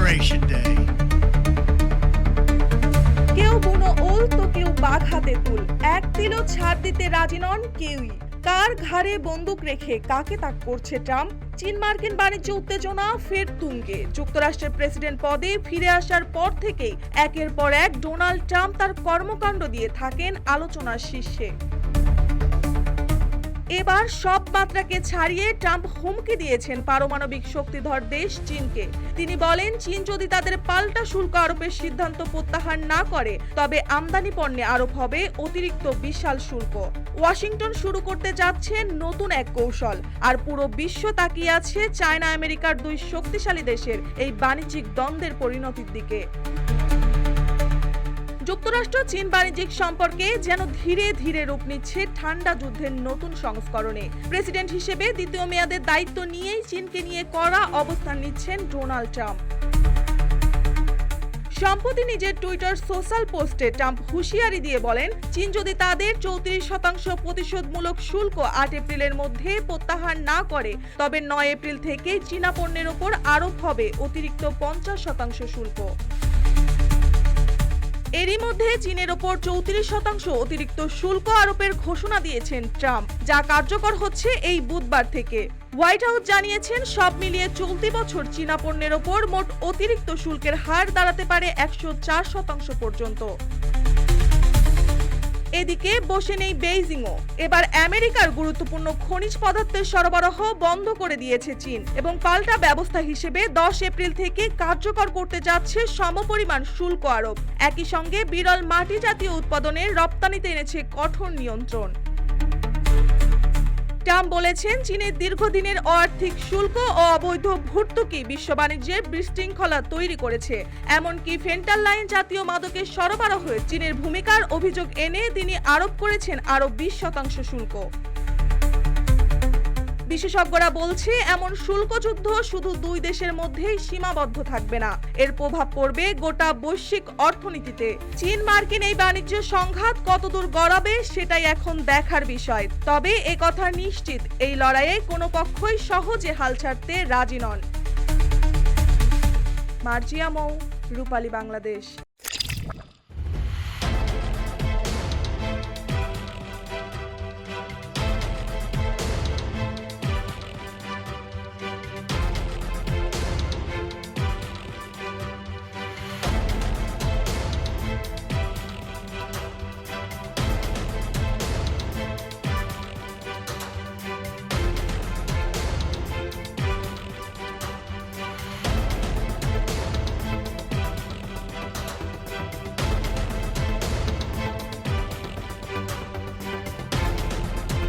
Liberation Day. কেউ বুনো ওল তো কেউ বাঘ হাতে তুল, এক দিলও ছাড় দিতে রাজি নন কেউই। কার ঘাড়ে বন্দুক রেখে কাকে তাক করছে ট্রাম্প? চীন মার্কিন বাণিজ্য উত্তেজনা ফের তুঙ্গে। যুক্তরাষ্ট্রের প্রেসিডেন্ট পদে ফিরে আসার পর থেকেই একের পর এক ডোনাল্ড ট্রাম্প তার কর্মকাণ্ড দিয়ে থাকেন আলোচনার শীর্ষে। এবার সব মাত্রাকে ছাড়িয়ে ট্রাম্প হুমকি দিয়েছেন পারমাণবিক শক্তিধর দেশ চীনকে। তিনি বলেন, চীন যদি তাদের পাল্টা শুল্ক আরোপের সিদ্ধান্ত প্রত্যাহার না করে তবে আমদানি পণ্যে আরোপ হবে অতিরিক্ত বিশাল শুল্ক। ওয়াশিংটন শুরু করতে যাচ্ছে নতুন এক কৌশল, আর পুরো বিশ্ব তাকিয়ে আছে চায়না আমেরিকার দুই শক্তিশালী দেশের এই বাণিজ্যিক দ্বন্দ্বের পরিণতির দিকে। যুক্তরাষ্ট্র চীন বাণিজ্যিক সম্পর্কে যেন ধীরে ধীরে রূপ নিচ্ছে ঠান্ডা যুদ্ধের নতুন সংস্করণে। প্রেসিডেন্ট হিসেবে দ্বিতীয় মেয়াদের দায়িত্ব নিয়েই চীনকে নিয়ে কড়া অবস্থান নিচ্ছেন ডোনাল্ড ট্রাম্প। সম্প্রতি নিজের টুইটার সোশ্যাল পোস্টে ট্রাম্প হুঁশিয়ারি দিয়ে বলেন, চীন যদি তাদের 34% প্রতিশোধমূলক শুল্ক 8 এপ্রিলের মধ্যে প্রত্যাহার না করে তবে 9 এপ্রিল থেকে চীনা পণ্যের ওপর আরোপ হবে অতিরিক্ত 50% শুল্ক। এরই মধ্যে চীনের ওপর 34% অতিরিক্ত শুল্ক আরোপের ঘোষণা দিয়েছেন ট্রাম্প, যা কার্যকর হচ্ছে এই বুধবার থেকে। হোয়াইট হাউস জানিয়েছেন, সব মিলিয়ে চলতি বছর চীনা পণ্যের ওপর মোট অতিরিক্ত শুল্কের হার দাঁড়াতে পারে 104% পর্যন্ত। এদিকে বসে নেই বেইজিংও। এবার আমেরিকার গুরুত্বপূর্ণ খনিজ পদার্থের সরবরাহ বন্ধ করে দিয়েছে চীন এবং পাল্টা ব্যবস্থা হিসেবে 10 এপ্রিল থেকে কার্যকর করতে যাচ্ছে সমপরিমাণ শুল্ক আরোপ। একই সঙ্গে বিরল মাটি জাতীয় উৎপাদনের রপ্তানিতে এনেছে কঠোর নিয়ন্ত্রণ। ট্রাম্প বলেছেন, চীনের দীর্ঘদিনের আর্থিক শুল্ক ও অবৈধ ভর্তুকি বিশ্ব বাণিজ্যের বিশৃঙ্খলা তৈরি করেছে। এমনকি ফেন্টালাইন জাতীয় মাদকের সরবরাহে চীনের ভূমিকার অভিযোগ এনে তিনি আরোপ করেছেন আরও 20% শুল্ক। বিশেষজ্ঞরা বলছে, এমন শুল্ক যুদ্ধ শুধু দুই দেশের মধ্যেই সীমাবদ্ধ থাকবে না, এর প্রভাব পড়বে গোটা বৈশ্বিক অর্থনীতিতে। চীন মার্কিন এই বাণিজ্য সংঘাত কতদূর গড়াবে সেটাই এখন দেখার বিষয়। তবে একথা নিশ্চিত, এই লড়াইয়ে কোনো পক্ষই সহজে হাল ছাড়তে রাজি নন। মার্জিয়া মৌ, রূপালী বাংলাদেশ।